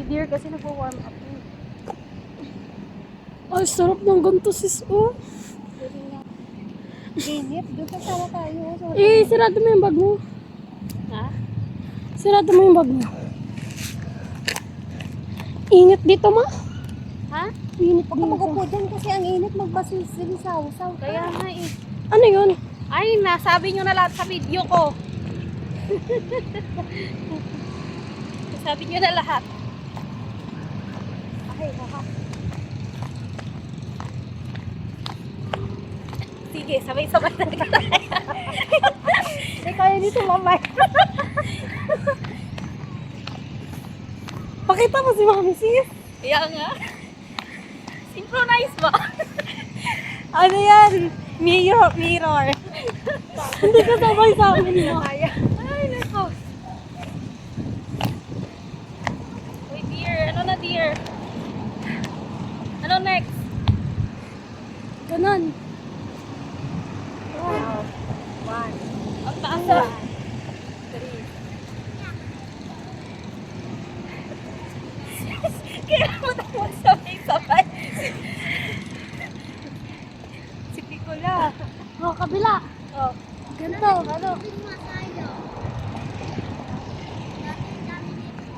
Si Dear kasi nagpo-warm up. Ay, sarap ng ganito sis. Oh. Init, doon kasama tayo. So, Sarado mo yung bag mo. ha? Sarado mo yung bag mo. Init dito ma. Ha? Init Huwag ka mag-upo dyan kasi ang init magbasisaw-saw. Kaya nga eh. Ano yun? Ay, nasabi nyo na lahat sa video ko. Sabi nyo na lahat. Okay, baka. Sige, sabay-sabay na tayo. Hindi kaya dito mamay. Pakita mo si Mami sis. Kaya nga. Synchronize ba? Ano yan? Mirror. Hindi ka sabay sa amin mo. Kaya. Ay, nako. Uy, dear. Ano na, dear? Ano next? Ganon. Wow. One. Ang taas na. Three. Kaya mo na sabay-sabay. Si Picola. Oh, kabila. Oh. Ganito. Ano?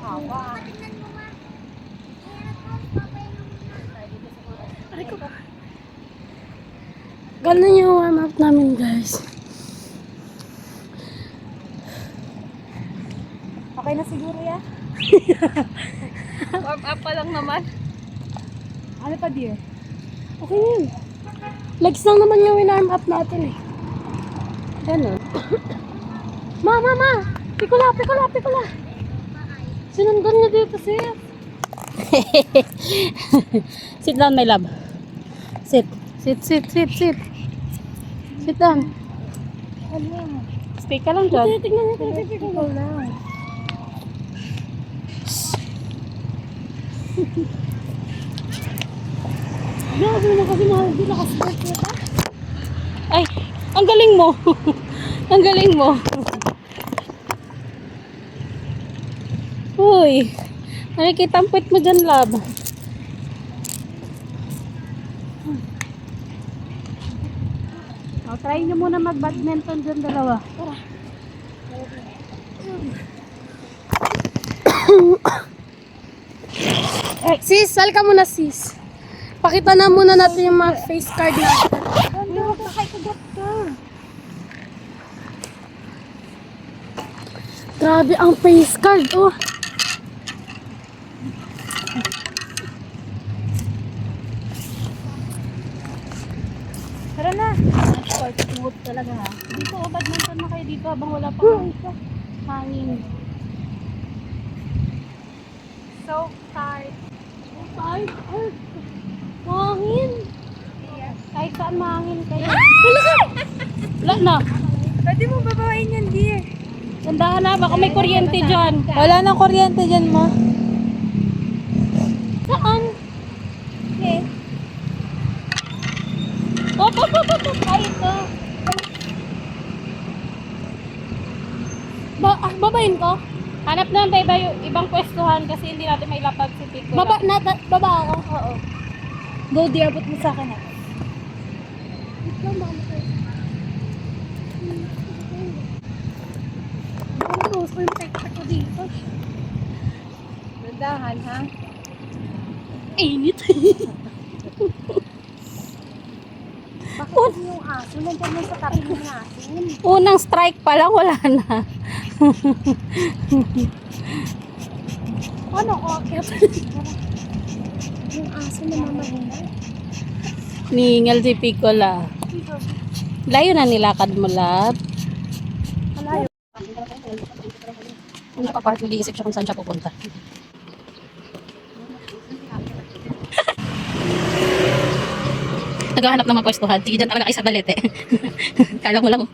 Hawa. Aray ko. Ganon yung warm up namin guys. Okay na siguro yan? Warm up pa lang naman. Ano pa, dear? Okay na yun. Legs lang naman yung warm up natin eh. Ganon. Ma! Pikula! Sinundan niya dito sis. Sit down my love. Sit down. Ano? Stay ka lang dyan. Tignan niyo kung Picola lang. Grabe na kasi mahal din nakasport nito. Ay, ang galing mo. Ang galing mo. Uy, nakikita ang puwet mo dyan, love. Try nyo muna mag-badminton dyan dalawa. Tara. Sis, sal ka muna sis. Pakita na muna natin yung mga face card natin. Ano? Nakikagat ka. Grabe ang face card, oh. Tara na. Short smooth talaga ha. Dito, badminton na kayo dito habang wala pang hangin. So tired. Ay, mahangin. Kahit saan mahangin kayo. Wala na. Pwede mo babawain yan, dear. Sandahan na, baka may kuryente dyan. Wala nang kuryente dyan, ma. Saan? Okay. Op. Ay, ito. Babayin ko? Hanap na tayo ibang pwestuhan kasi hindi natin may lapag si Pico. Baba ako? Oo. Go, dear. Put mo sa akin, ha. Ano, gusto yung tekta ko dito. Nandahan, ha? Init. Bakit yung aso? Nandiyan mo sa tabi ng aso. Unang strike pa lang, wala na. Ano ko? Yung aso na mamahina. Ningal si Picola. Layo na nilakad mo, lab. Malayo. Hindi pa parang nag-iisip siya kung saan siya pupunta. Naghahanap ng mga pwestuhan. Sige, dyan talaga kayo sa balete. Kala mo lang.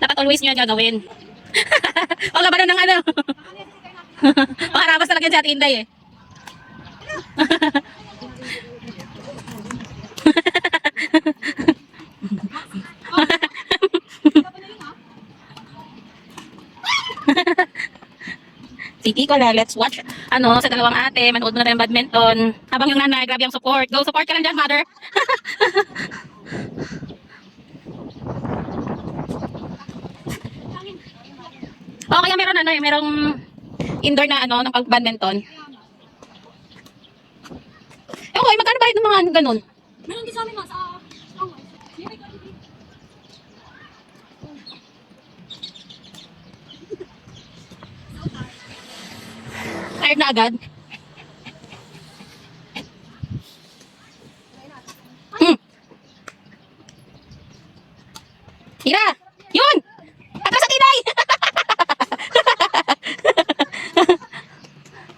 Dapat always nyo gagawin. Ang labanan ng ano. Makarabas talaga yan si Ate Inday eh. Picola. Let's watch, sa dalawang ate. Manood muna tayo ng badminton. Habang yung nanay, grabe ang support. Go, support ka lang dyan, mother. O, kaya merong indoor na, ng pag-badminton. Okay, magkano bayad ng mga ganun? Meron din sa amin, ma, sa... Tired na agad? Hira! Yun! Atras sa tinay!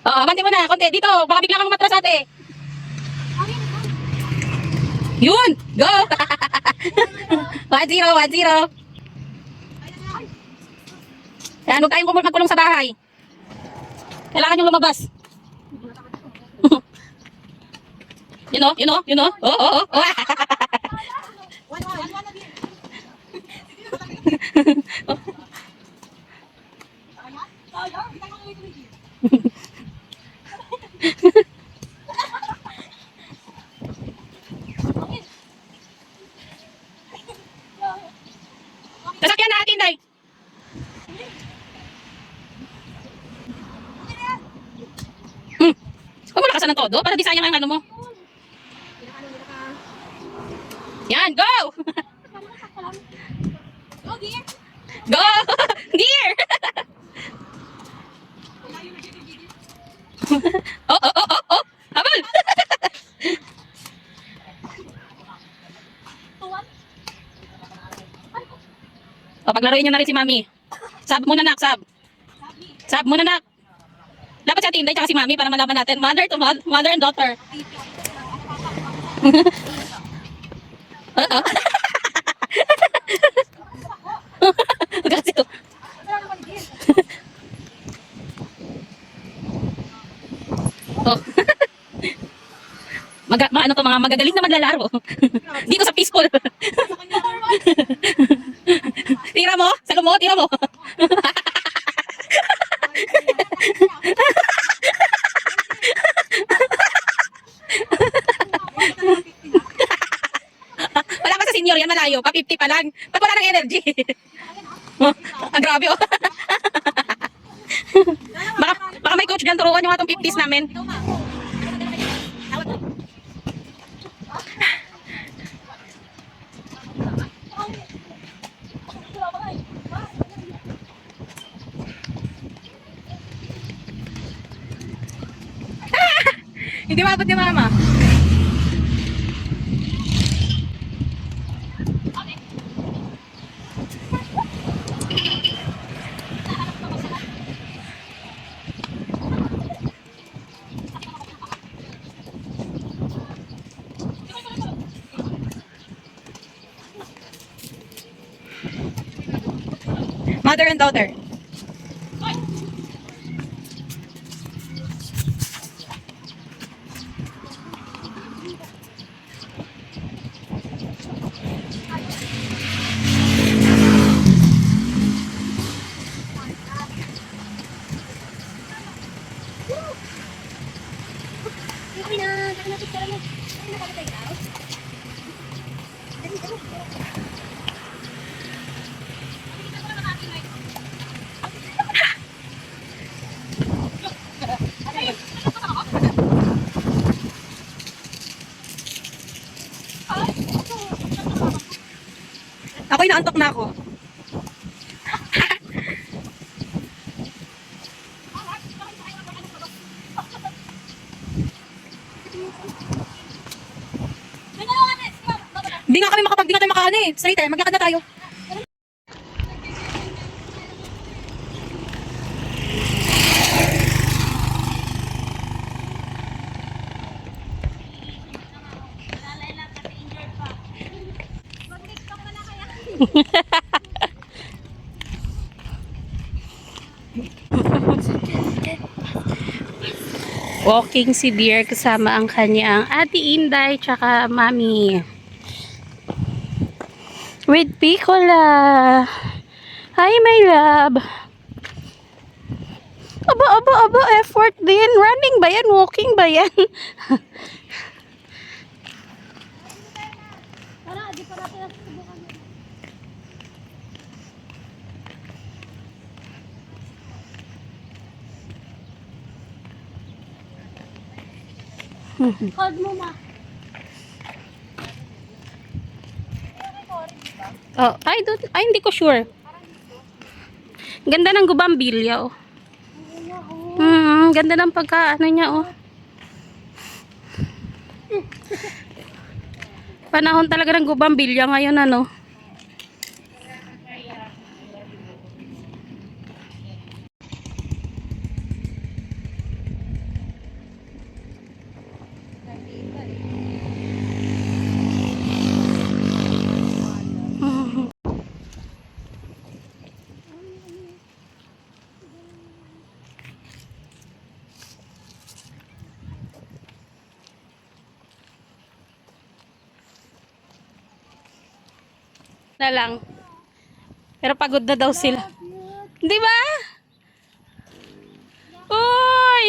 Oo, abante mo na, konti. Dito, baka bigla kang matras ate. Yun! Go! 1-0, 1-0. Kaya huwag tayong magkulong sa bahay. Kailangan yung lumabas. You know? Oo. Sasakyan natin, Day. Huwag mo lakasan ng todo para di sayang ang ano mo. Yan, go! Go! Gear! Oh! Habol! O, paglaruin nyo na rin si Mami. Sab muna, nak, sab. Sab muna, nak. Dapat si Ate Inday tsaka si Mami para malaman natin. Mother to mother and daughter. Oo. Kasi to. Oh. Mga magagaling na maglalaro. Dito sa peaceful. Tira mo? Salo mo? Tira mo? Wala pa sa senior yan, malayo. Pa 50 pa lang. Ba't wala ng energy? Ang grabe oh. baka may coach dyan, turuan yung atong 50s namin. Hindi maabot ni Mama. Mother and daughter. Ako'y naantok na ako. Hindi nga tayo makaano eh. Straight eh, maglakad na tayo. Walking si Dear kasama ang kanyang Ate Inday tsaka Mami. With Picola. Hi, my love. aba, effort din. Running ba yan? Walking ba yan? Tara, di pa natin nasusubukan. Hold mo, ma. Oh, hindi ko sure. Ganda ng gubambilya, oh. Ganda ng pagka, niya, oh. Panahon talaga ng gubambilya ngayon, ano. Na lang. Pero pagod na daw sila. Di ba? Uy!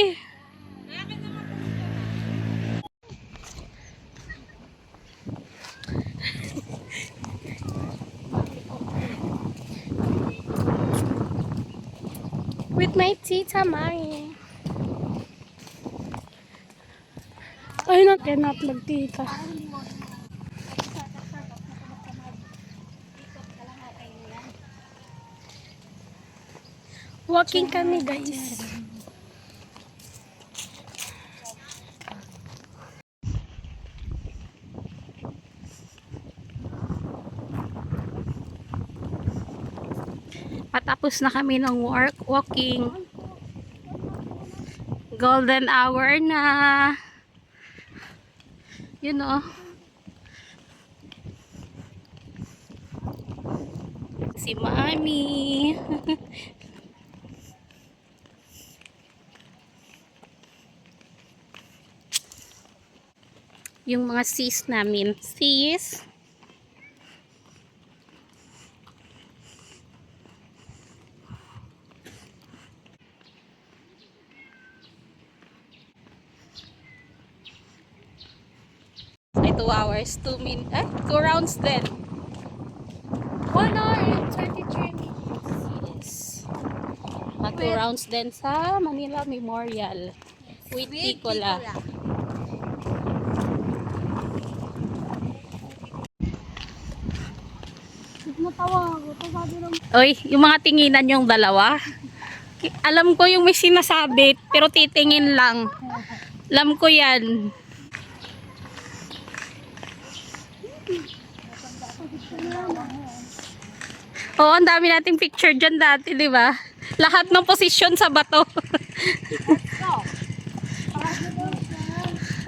With my tita Mari. Ay, na cannot magtita. Walking kami, guys. Patapos na kami ng walking. Golden hour na. You know. Si Mami. Yung mga sis namin. Sis. Ay, 2 hours, 2 minutes. 2 rounds din. 1 hour and 33 minutes. Yes. 2 rounds din sa Manila Memorial. With Picola. Matawa ako. Sabi lang. Oy, yung mga tinginan yung dalawa. Alam ko yung may sinasabi, pero titingin lang. Alam ko yan. Oo, ang dami nating picture dyan dati, di ba? Lahat ng posisyon sa bato.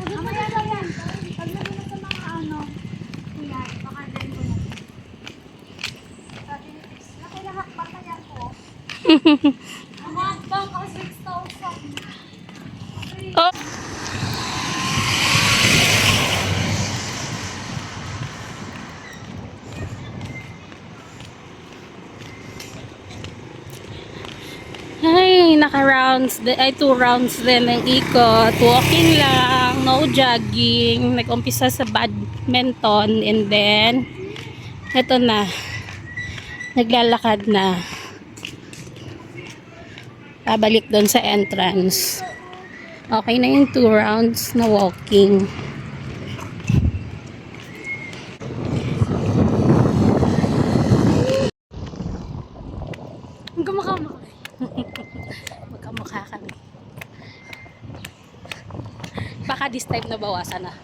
Mamaya daw yan. Pag naging sa mga ano, yan, baka din ko na. Sabi ni Chris, nakilahat ba kaya ko? Amag daw ka 6,000. Oh. Ay, naka-rounds, 2 rounds din ng ikot. Walking lang, no jogging. Nag-umpisa sa badminton and then eto na. Naglalakad na. Pabalik doon sa entrance. Okay na yung 2 rounds na walking. Ang gumakama. Magkamukha kami. Baka this time nabawasan na.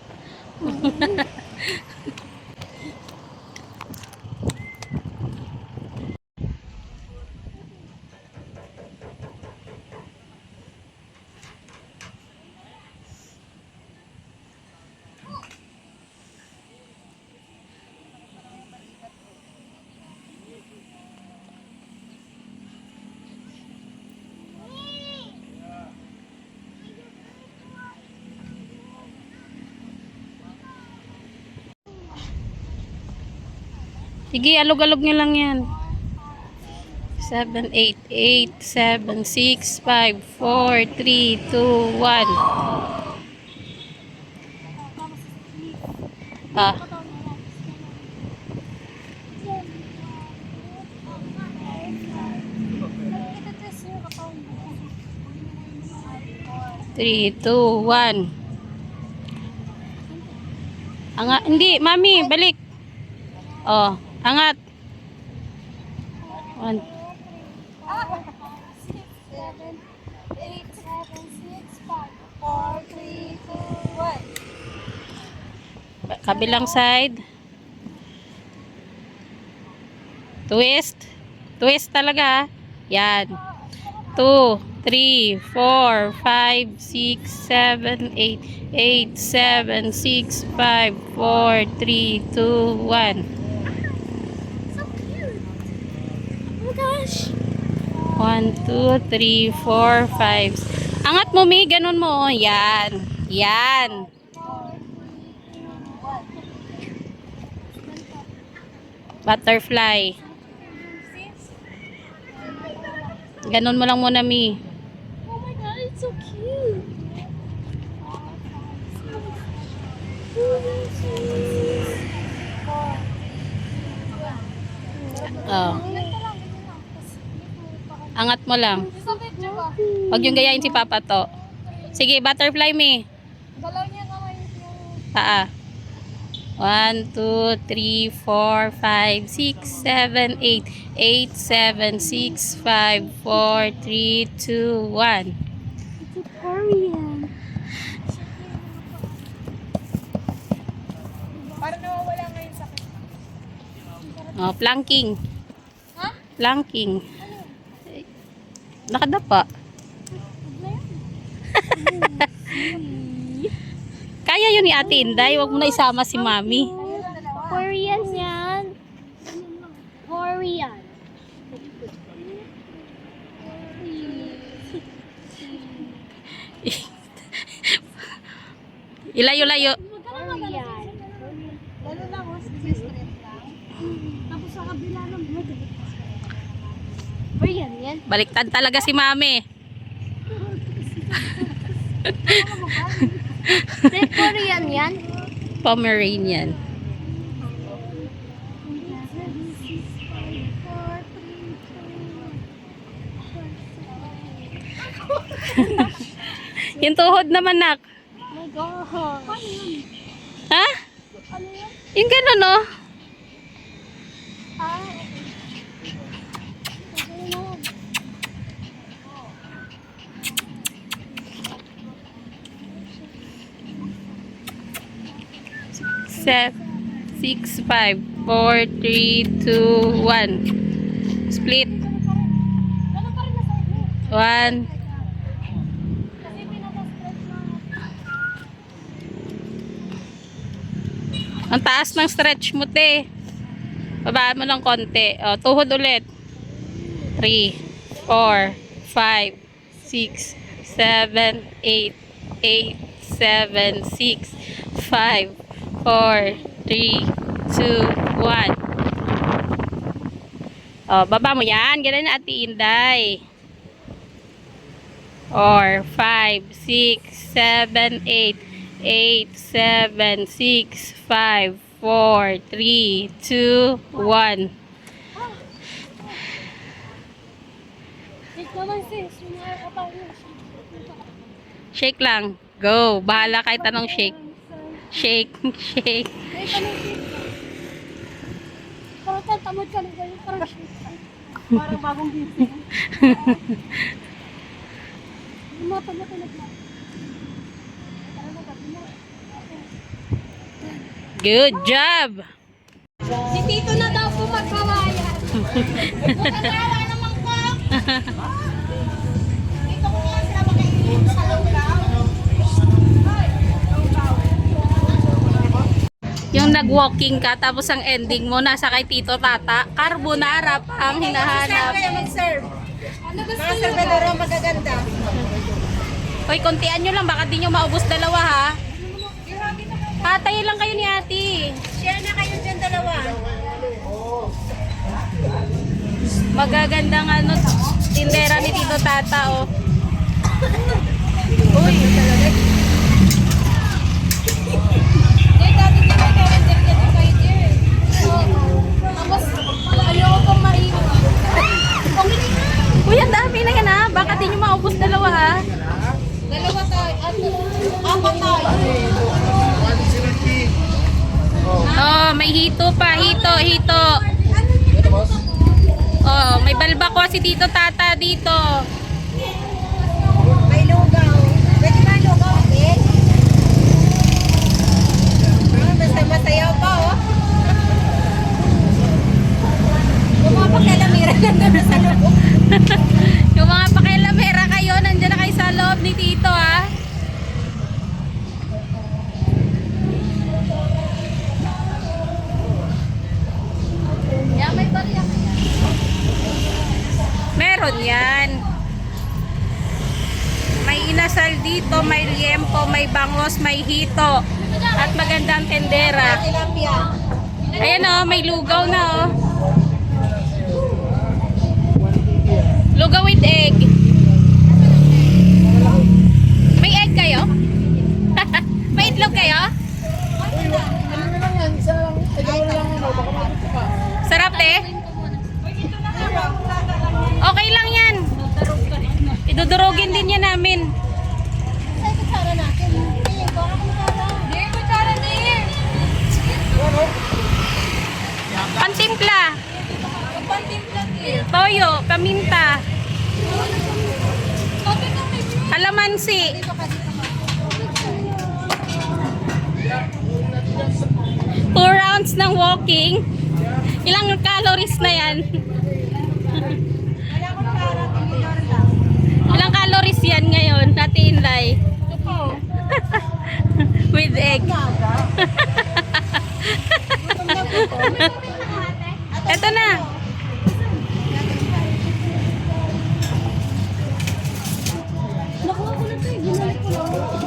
Sige, alog-alog nyo lang yan. 7, 8, 8, 7, 6, 5, 4, 3, 2, 1. Ah. Three, two, one. Angat, hindi, mami, balik. Oh, angat. 1. 7, 8, 7, 6, 5, 4, 3, 2, 1. Kabilang side. Twist. Twist talaga. Yan. 2, 3, 4, 5, 6, 7, 8, 8, 7, 6, 5, 4, 3, 2, 1. So cute. Oh my gosh. 1, 2, 3, 4, 5. Angat mo, Mi. Ganun mo. Yan. Yan. 4, 3, 2, 1. Butterfly. Ganun mo lang muna, Mi. Oh my god, it's so cute. Oh. Angat mo lang. Huwag yung gayahin si Papa to. Sige, butterfly, Mi. Galaw niya kamay yung... Paa. 1, 2, 3, 4, 5, 6, 7, 8, 8, 7, 6, 5, 4, 3, 2, 1. It's a Korean. Parang nawawala ngayon sa akin. Oh, planking. Ha? Planking. Nakadapa. Kaya yun ni Ate Inday. Huwag mo na isama si Mami. Korean yan. Korean. Ilayo-layo. Korean. Lalo lang, straight lang. Tapos sa kabila ng Korean yan. Baliktad talaga si Mami. Korean yan. Pomeranian. Yung tuhod naman, nak. Oh my gosh. Ha? Ano yan? Yung gano'n, no? Ah, okay lang. 6, 5, 4, 3, 2, 1. Split. Ano pa rin nasa inyo? 1. Kasi pinaka-stretch lang. Ang taas ng stretch mo, te. Babaan mo ng konti. O, tuhod ulit. 3, 4, 5, 6, 7, 8, 8, 7, 6, 5, 4, 3, 2, 1. O, baba mo yan. Ganun na, Ate Inday. 4, 5, 6, 7, 8, 8, 7, 6, 5, 4, 3, 2, 1. Wait naman sis, sumaya ka pa rin. Shake lang. Go. Bahala kahit anong shake. Shake, shake. Wait, anong sis? Parang tatamad ka na ganyan, parang shit. Parang bagong gising. Lumapa na pinagla. Parang nagabi na. Good job. Si Tito na daw po magkawayan. Magkakawa naman ko. Dito ko lang sila makainin sa lunggaw. Yung nag-walking ka, tapos ang ending mo, nasa kay Tito Tata, carbonara pa ang hinahanap. Mag-serve. Ano gusto Mga servedora magaganda. Hoy, kontian nyo lang, baka di nyo maubos dalawa, ha? Patay lang kayo ni Ate. Share na kayo dyan dalawa. Magagandang ano, tindera ni Tito Tata, oh. Uy, uy, ang dami na yan, ha? Baka di nyo maubos dalawa, ha? Dalawa tayo. Apat tayo. Oh, may hito pa. Hito. Oh, may balbako si Tito Tata dito. May lugaw. Pwede ba lugaw, eh? Basta masayaw pa, oh. Yung mga pakialamira nandun sa loob. Yung mga pakilamera kayo, nandiyan na kayo sa loob ni Tito, ha? Meron yan. May inasal dito, may liempo, may bangos, may hito. At magandang tendera. Tilapia. Ayan, oh, may lugaw na, oh. Lugaw with egg. May egg kayo? May itlog kayo? Sarap, eh? Okay lang yan. Idudurugin din yan namin. Ay, kutsara natin. Ay, baka kutsara. Dear, kutsara, dear. Pantimpla. Pantimpla, dear. Toyo, paminta. Topic ka, may view. Kalamansi. Dito ka, dito ka. 2 rounds ng walking. Ilang calories na yan? Wala akong para, tinidor lang. Ilang calories yan ngayon, Ate Inlay? Ito. With egg. Eto na. Nakuha ko na ito eh. Ginalik ko lang.